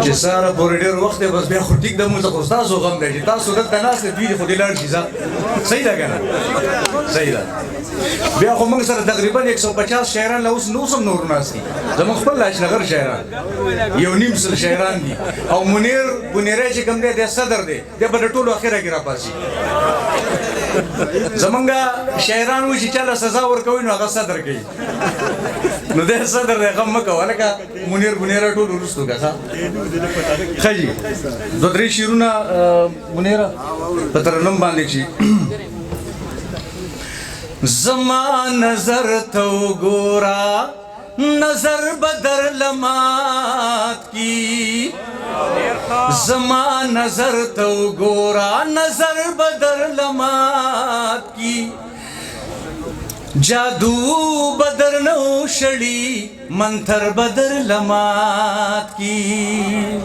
چې ساره پورې ډېر وخت دی بس بیا خو ټیک ده موږ خو ستاسو غم دی چې تاسو دلته ناست دوی دې خو دې لاړ شي صحیح ده که نه صحیح ده بیا خو موږ سره تقریبا 150 شاعران لا اوس نو هم نور ناست دي زموږ خپل لاجنغر شاعران یو نیم سل شاعران دي او منیری چې کوم دی د صدر دی دی به د ټولو اخره کې راپاسي زمونږ شاعران وایي چې چاله سزا ورکوي نو هغه صدر کوي نو دی صدر دی غم مه کوه لکه منیره ټول وروستو که ښه جي دوه درې شعرونه منیره په ترنم باندې چې زما نظر ته وګوره نظر بدر لمات کی زما نظر ته وګوره نظر بدر لمات کی جادو بدر نو شړی منتر بدر لمات کی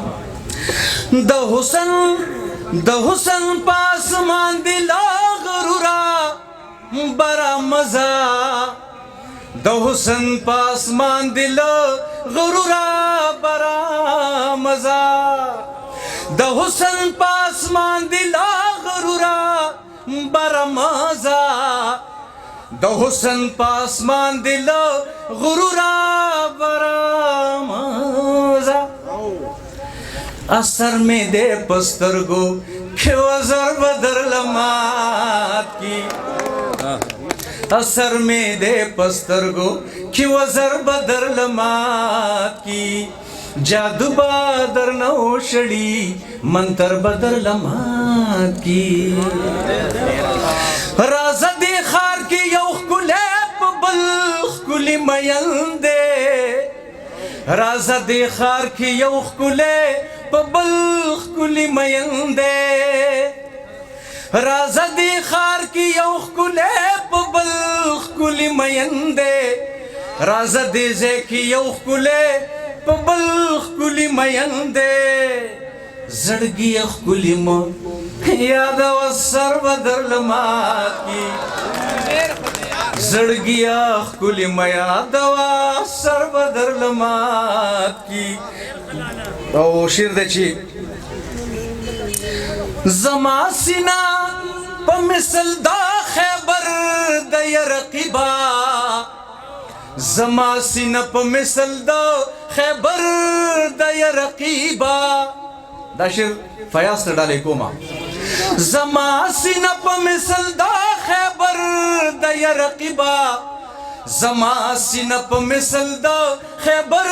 د حسن پاسمان دی لا غرورا برا مزا د حسن پاسمان دی لا غرورا برا مزا د حسن پاسمان دی لا غرورا برا مزا د حسن پاسمان دی لا غرورا برا مزا اثر میں دے پسترگو کہ وزر بدر لمات کی اثر میں دے پسترگو کہ وزر بدر لمات کی جادو بدر نو شڑی منتر بدر لمات کی راز دی خار کی یو خکولے پبل خکولی مین دے راز دی خار کی یو خکولے پبل خکولی مین دے راز دی خار کی یو خکولے پبل خکولی مین دے راز دی زے کی یو خکولے پبل خکولی مین دے زڑگی خکولی مو یاد و سر بدر لمات کی زڑگی خکولی مو یاد و سر بدر لمات کی او شیر دے چی زما سینا پا مثل دا خیبر دا یرقیبا زما سینا پا مثل دا خیبر دا یرقیبا دا شیر فیاض تا ڈالے کوما زما سینا پا مثل دا خیبر دا یرقیبا زما سینا پا مثل دا خیبر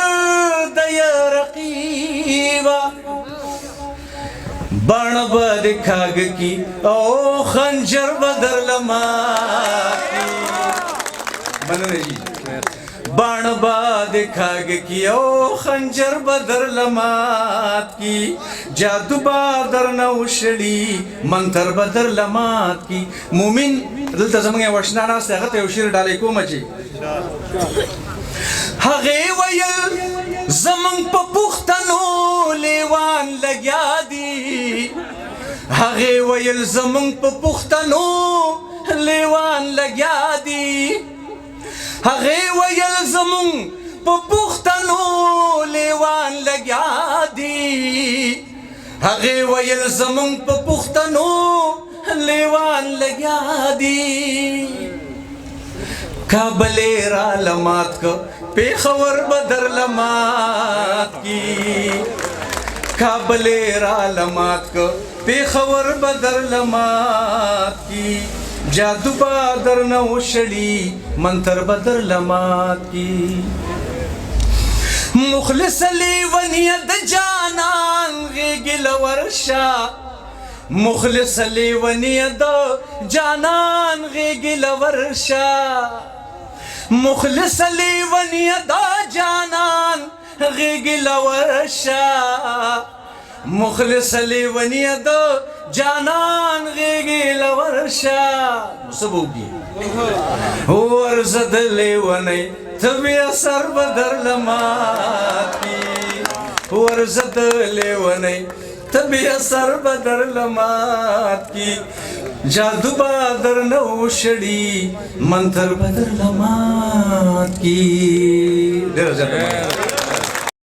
دا یرقیبا بان بد کھاگ کی او خنجر بدر لمات کی بننے جی بان بد کھاگ کی او خنجر بدر لمات کی جادو بدر نوشڑی منتر بدر لمات کی مومن دلتا زمانگی وشنانا سے اغت یوشیر ڈالے کو مچی هغه ویل زمون په پښتنو لیوان لګیا دي هغه ویل زمون په پښتنو لیوان لګیا دي هغه ویل زمون په پښتنو لیوان لګیا دي هغه ویل زمون په پښتنو لیوان لګیا دي کابل را لمات کو پیخور بدر لمات کی کابل را لمات کو پیخور بدر لمات کی جادو بدر نو شڑی منتر بدر لمات کی مخلص لیونید جانان غیگل ورشا مخلص لیونید جانان غیگل ورشا مخلص لیونید جانان غیگل ورشا مخلص لیونید جانان غیگل ورشا سبو کی ورزد لیونی تبی سر بدر لمات کی ورزد لیونی تبی سر بدر لمات کی جادو بادر نو شړی منتر بدر لمات کی ډیر ځه